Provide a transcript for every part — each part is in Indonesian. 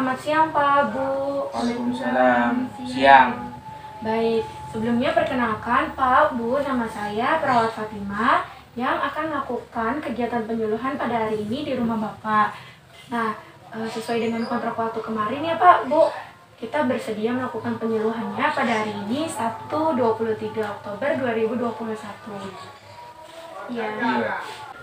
selamat siang Pak, Bu. Waalaikumsalam. Siang. Baik, sebelumnya perkenalkan Pak, Bu, nama saya Perawat Fatimah yang akan melakukan kegiatan penyuluhan pada hari ini di rumah Bapak. Nah, sesuai dengan kontrak waktu kemarin ya Pak, Bu, kita bersedia melakukan penyuluhannya pada hari ini Sabtu 23 Oktober 2021. Ya.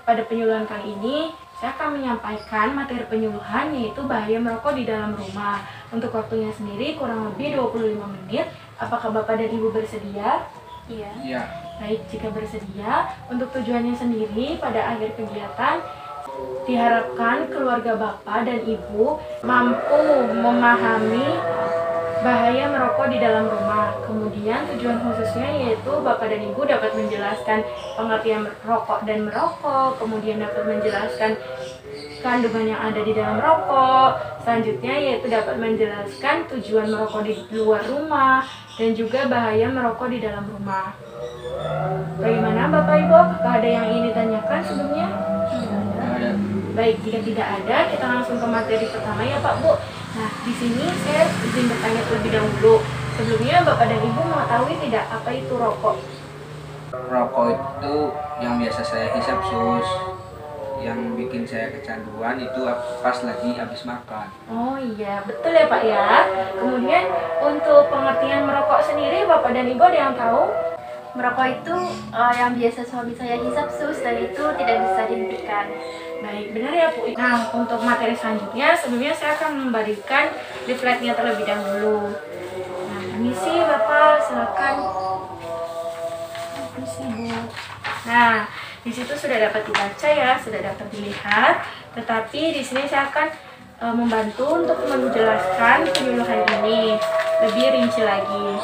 Pada penyuluhan kali ini, saya akan menyampaikan materi penyuluhan yaitu bahaya merokok di dalam rumah. Untuk waktunya sendiri kurang lebih 25 menit. Apakah Bapak dan Ibu bersedia? Iya. Baik, jika bersedia, untuk tujuannya sendiri pada akhir kegiatan diharapkan keluarga Bapak dan Ibu mampu memahami bahaya merokok di dalam rumah. Kemudian tujuan khususnya yaitu Bapak dan Ibu dapat menjelaskan pengertian rokok dan merokok, kemudian dapat menjelaskan kandungan yang ada di dalam rokok. Selanjutnya yaitu dapat menjelaskan tujuan merokok di luar rumah dan juga bahaya merokok di dalam rumah. Bagaimana Bapak Ibu? Apakah ada yang ingin ditanyakan sebelumnya? Baik, jika tidak ada, kita langsung ke materi pertama ya Pak Bu. Nah, di sini saya izin bertanya terlebih dahulu. Sebelumnya Bapak dan Ibu mengetahui tidak apa itu rokok? Rokok itu yang biasa saya hisap sus. Yang bikin saya kecanduan itu pas lagi habis makan. Oh iya, betul ya Pak ya. Kemudian untuk pengertian merokok sendiri Bapak dan Ibu ada yang tahu? Merokok itu yang biasa suami saya hisap sus dan itu tidak bisa dihentikan. Baik, benar ya Bu. Nah, untuk materi selanjutnya sebelumnya saya akan memberikan leafletnya terlebih dahulu. Nah, permisi Bapak, silakan. Permisi Bu. Nah, di situ sudah dapat dibaca ya, sudah dapat dilihat. Tetapi di sini saya akan membantu untuk menjelaskan penyuluhan ini lebih rinci lagi.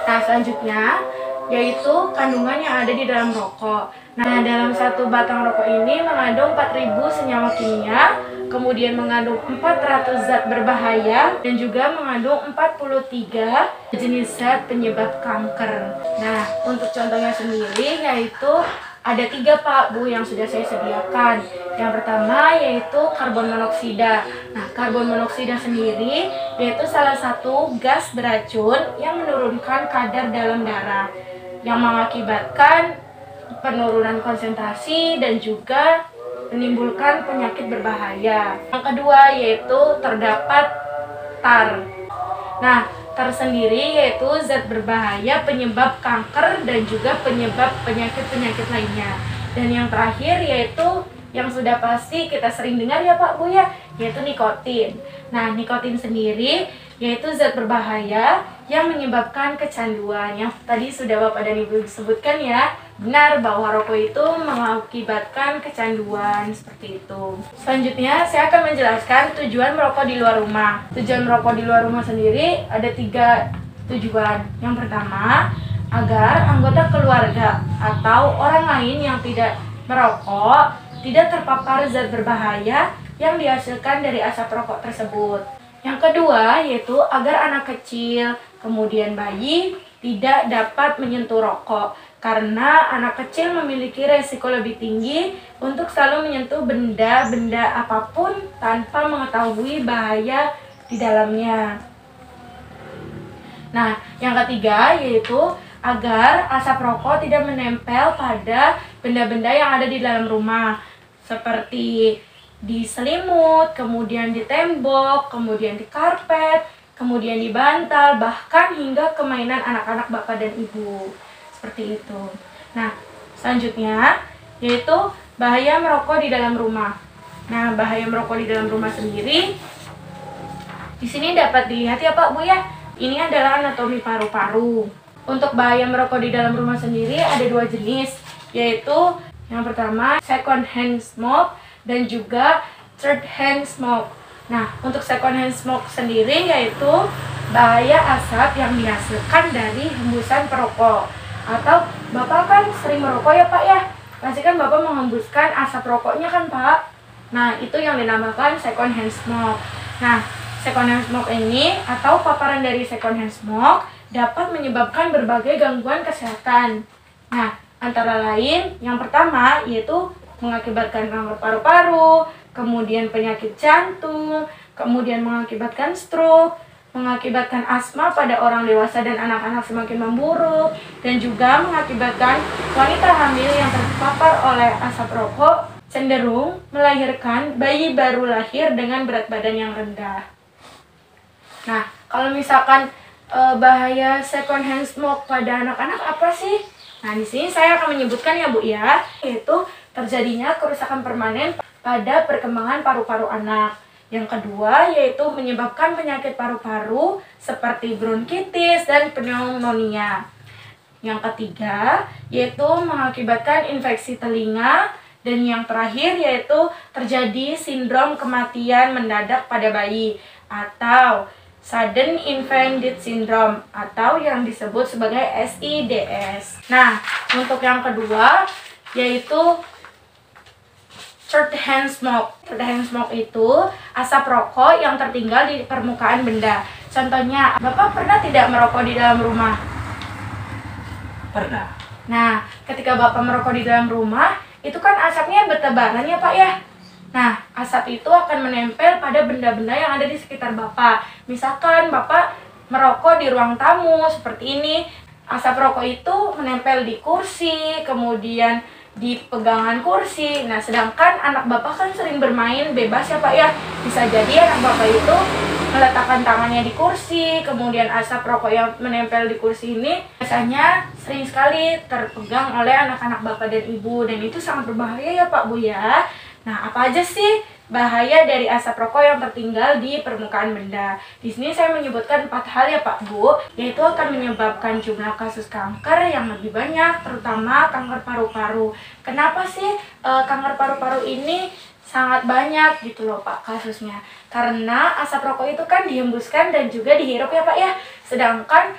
Nah, selanjutnya yaitu kandungan yang ada di dalam rokok. Nah, dalam satu batang rokok ini mengandung 4.000 senyawa kimia, kemudian mengandung 400 zat berbahaya, dan juga mengandung 43 jenis zat penyebab kanker. Nah, untuk contohnya sendiri yaitu ada 3 Pak Bu yang sudah saya sediakan. Yang pertama yaitu karbon monoksida. Nah, karbon monoksida sendiri yaitu salah satu gas beracun yang menurunkan kadar dalam darah, yang mengakibatkan penurunan konsentrasi dan juga menimbulkan penyakit berbahaya. Yang kedua yaitu terdapat tar. Nah, tar sendiri yaitu zat berbahaya penyebab kanker dan juga penyebab penyakit-penyakit lainnya. Dan yang terakhir yaitu yang sudah pasti kita sering dengar ya Pak Bu ya, yaitu nikotin. Nah, nikotin sendiri yaitu zat berbahaya yang menyebabkan kecanduan. Yang tadi sudah Bapak dan Ibu sebutkan ya, benar bahwa rokok itu mengakibatkan kecanduan seperti itu. Selanjutnya saya akan menjelaskan tujuan merokok di luar rumah. Tujuan merokok di luar rumah sendiri ada 3 tujuan. Yang pertama, agar anggota keluarga atau orang lain yang tidak merokok tidak terpapar zat berbahaya yang dihasilkan dari asap rokok tersebut. Yang kedua yaitu agar anak kecil, kemudian bayi tidak dapat menyentuh rokok karena anak kecil memiliki resiko lebih tinggi untuk selalu menyentuh benda-benda apapun tanpa mengetahui bahaya di dalamnya. Nah, yang ketiga yaitu agar asap rokok tidak menempel pada benda-benda yang ada di dalam rumah seperti di selimut, kemudian di tembok, kemudian di karpet, kemudian di bantal, bahkan hingga ke mainan anak-anak Bapak dan Ibu. Seperti itu. Nah, selanjutnya yaitu bahaya merokok di dalam rumah. Nah, bahaya merokok di dalam rumah sendiri di sini dapat dilihat ya Pak Bu ya. Ini adalah anatomi paru-paru. Untuk bahaya merokok di dalam rumah sendiri ada 2 jenis, yaitu yang pertama second hand smoke dan juga third hand smoke. Nah, untuk second hand smoke sendiri yaitu bahaya asap yang dihasilkan dari hembusan perokok. Atau Bapak kan sering merokok ya Pak ya? Pasti kan Bapak menghembuskan asap rokoknya kan Pak? Nah, itu yang dinamakan second hand smoke. Nah, second hand smoke ini atau paparan dari second hand smoke dapat menyebabkan berbagai gangguan kesehatan. Nah, antara lain yang pertama yaitu mengakibatkan kanker paru-paru, kemudian penyakit jantung, kemudian mengakibatkan stroke, mengakibatkan asma pada orang dewasa dan anak-anak semakin memburuk, dan juga mengakibatkan wanita hamil yang terpapar oleh asap rokok cenderung melahirkan bayi baru lahir dengan berat badan yang rendah. Nah, kalau misalkan bahaya second hand smoke pada anak-anak apa sih? Nah, di sini saya akan menyebutkan ya Bu ya, yaitu terjadinya kerusakan permanen pada perkembangan paru-paru anak. Yang kedua yaitu menyebabkan penyakit paru-paru seperti bronkitis dan pneumonia. Yang ketiga yaitu mengakibatkan infeksi telinga. Dan yang terakhir yaitu terjadi sindrom kematian mendadak pada bayi atau Sudden Infant Death Syndrome atau yang disebut sebagai SIDS. Nah, untuk yang kedua yaitu third hand smoke. Third hand smoke itu asap rokok yang tertinggal di permukaan benda. Contohnya, Bapak pernah tidak merokok di dalam rumah? Pernah. Nah, ketika Bapak merokok di dalam rumah, itu kan asapnya bertebaran ya Pak ya? Nah, asap itu akan menempel pada benda-benda yang ada di sekitar Bapak. Misalkan Bapak merokok di ruang tamu seperti ini, asap rokok itu menempel di kursi, kemudian di pegangan kursi. Nah, sedangkan anak Bapak kan sering bermain bebas ya Pak ya. Bisa jadi anak Bapak itu meletakkan tangannya di kursi, kemudian asap rokok yang menempel di kursi ini biasanya sering sekali terpegang oleh anak-anak Bapak dan Ibu, dan itu sangat berbahaya ya Pak Bu ya. Nah, apa aja sih bahaya dari asap rokok yang tertinggal di permukaan benda? Di sini saya menyebutkan 4 hal ya Pak Bu, yaitu akan menyebabkan jumlah kasus kanker yang lebih banyak, terutama kanker paru-paru. Kenapa sih kanker paru-paru ini sangat banyak gitu loh Pak kasusnya? Karena asap rokok itu kan dihembuskan dan juga dihirup ya Pak ya. Sedangkan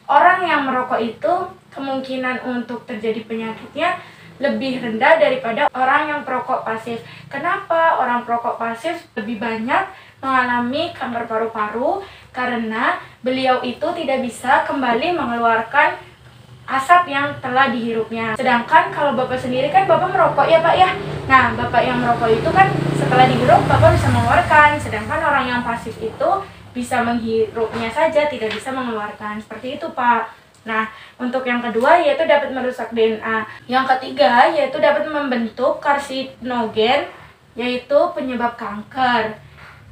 orang yang merokok itu kemungkinan untuk terjadi penyakitnya lebih rendah daripada orang yang perokok pasif. Kenapa orang perokok pasif lebih banyak mengalami kanker paru-paru? Karena beliau itu tidak bisa kembali mengeluarkan asap yang telah dihirupnya. Sedangkan kalau Bapak sendiri kan Bapak merokok ya Pak ya. Nah, Bapak yang merokok itu kan setelah dihirup Bapak bisa mengeluarkan. Sedangkan orang yang pasif itu bisa menghirupnya saja, tidak bisa mengeluarkan. Seperti itu Pak. Nah, untuk yang kedua yaitu dapat merusak DNA. Yang ketiga yaitu dapat membentuk karsinogen, yaitu penyebab kanker.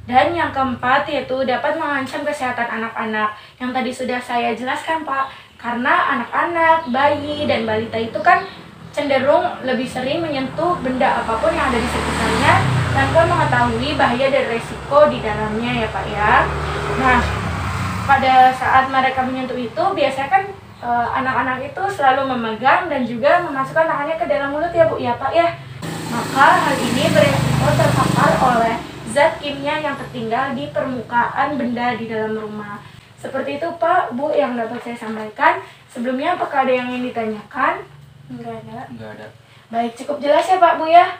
Dan yang keempat yaitu dapat mengancam kesehatan anak-anak. Yang tadi sudah saya jelaskan Pak, karena anak-anak, bayi, dan balita itu kan cenderung lebih sering menyentuh benda apapun yang ada di sekitarnya tanpa mengetahui bahaya dan resiko di dalamnya ya Pak ya. Nah, pada saat mereka menyentuh itu biasanya kan anak-anak itu selalu memegang dan juga memasukkan tangannya ke dalam mulut ya Bu ya Pak ya. Maka hal ini beresiko terpapar oleh zat kimia yang tertinggal di permukaan benda di dalam rumah. Seperti itu Pak, Bu yang dapat saya sampaikan. Sebelumnya apakah ada yang ingin ditanyakan? Enggak ada. Baik, cukup jelas ya Pak Bu ya?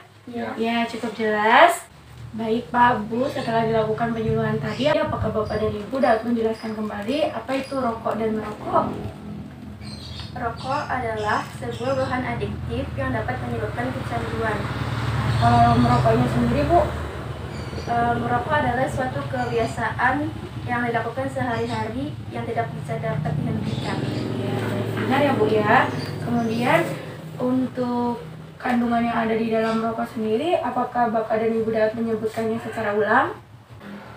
Ya, cukup jelas. Baik Pak Bu, setelah dilakukan penyuluhan tadi, apakah Bapak dan Ibu dapat menjelaskan kembali apa itu rokok dan merokok? Rokok adalah sebuah bahan adiktif yang dapat menyebabkan kecanduan. Kalau merokoknya sendiri Bu? Merokok adalah suatu kebiasaan yang dilakukan sehari-hari yang tidak bisa dapat dihentikan. Ya, benar ya Bu ya. Kemudian untuk kandungan yang ada di dalam rokok sendiri, apakah Bapak dan Ibu dapat menyebutkannya secara ulang?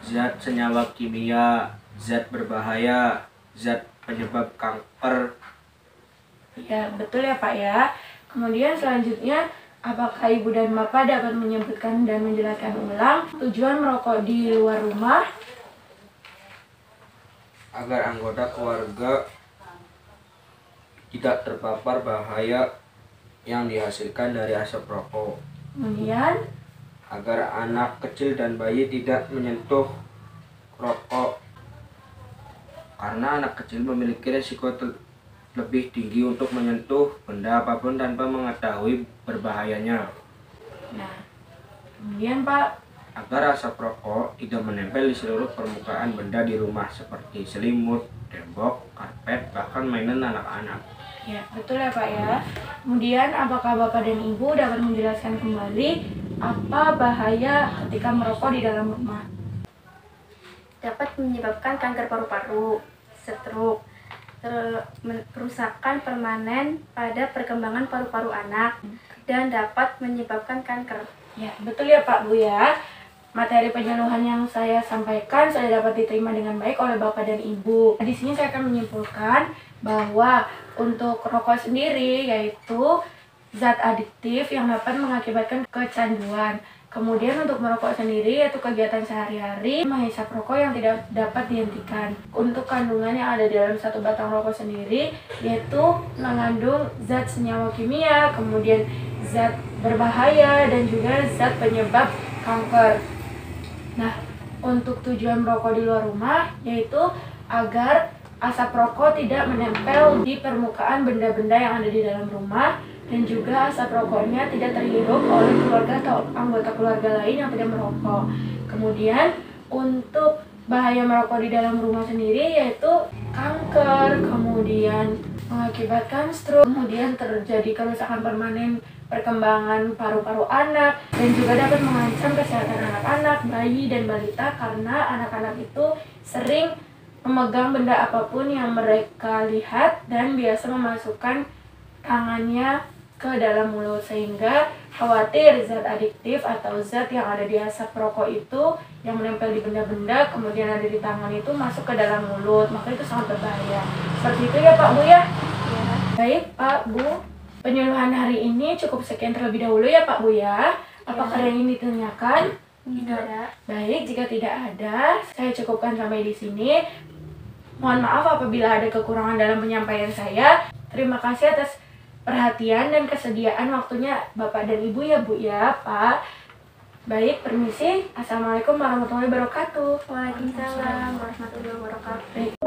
Zat senyawa kimia, zat berbahaya, zat penyebab kanker. Ya, betul ya Pak ya. Kemudian selanjutnya, apakah Ibu dan Bapak dapat menyebutkan dan menjelaskan ulang tujuan merokok di luar rumah? Agar anggota keluarga tidak terpapar bahaya yang dihasilkan dari asap rokok. Kemudian, Agar anak kecil dan bayi tidak menyentuh rokok. Karena anak kecil memiliki resiko lebih tinggi untuk menyentuh benda apapun tanpa mengetahui berbahayanya. nah, kemudian Pak, Agar asap rokok tidak menempel di seluruh permukaan benda di rumah seperti selimut, tembok, karpet, bahkan mainan anak-anak. ya betul ya Pak ya. Kemudian apakah Bapak dan Ibu dapat menjelaskan kembali apa bahaya ketika merokok di dalam rumah? dapat menyebabkan kanker paru-paru, stroke, kerusakan permanen pada perkembangan paru-paru anak, dan dapat menyebabkan kanker. Ya, betul ya Pak Bu ya. Materi penyuluhan yang saya sampaikan sudah dapat diterima dengan baik oleh Bapak dan Ibu. Di sini saya akan menyimpulkan bahwa untuk rokok sendiri yaitu zat adiktif yang dapat mengakibatkan kecanduan. Kemudian untuk merokok sendiri yaitu kegiatan sehari-hari menghisap rokok yang tidak dapat dihentikan. Untuk kandungan yang ada di dalam satu batang rokok sendiri yaitu mengandung zat senyawa kimia, kemudian zat berbahaya dan juga zat penyebab kanker. Nah, untuk tujuan merokok di luar rumah yaitu agar asap rokok tidak menempel di permukaan benda-benda yang ada di dalam rumah, dan juga asap rokoknya tidak terhirup oleh keluarga atau anggota keluarga lain yang tidak merokok. Kemudian untuk bahaya merokok di dalam rumah sendiri yaitu kanker, kemudian mengakibatkan stroke, kemudian terjadi kerusakan permanen perkembangan paru-paru anak, dan juga dapat mengancam kesehatan anak-anak, bayi, dan balita karena anak-anak itu sering memegang benda apapun yang mereka lihat dan biasa memasukkan tangannya ke dalam mulut, sehingga khawatir zat adiktif atau zat yang ada di asap rokok itu yang menempel di benda-benda kemudian ada di tangan itu masuk ke dalam mulut, maka itu sangat berbahaya. Seperti itu ya Pak Bu ya? Ya. Baik Pak Bu, penyuluhan hari ini cukup sekian terlebih dahulu ya Pak Bu ya. Apakah yang ingin ditanyakan? Tidak. Baik, jika tidak ada, saya cukupkan sampai di sini. Mohon maaf apabila ada kekurangan dalam penyampaian saya. Terima kasih atas perhatian dan kesediaan waktunya Bapak dan Ibu ya Bu ya Pak. Baik, permisi. Assalamualaikum warahmatullahi wabarakatuh. Waalaikumsalam warahmatullahi wabarakatuh. Baik.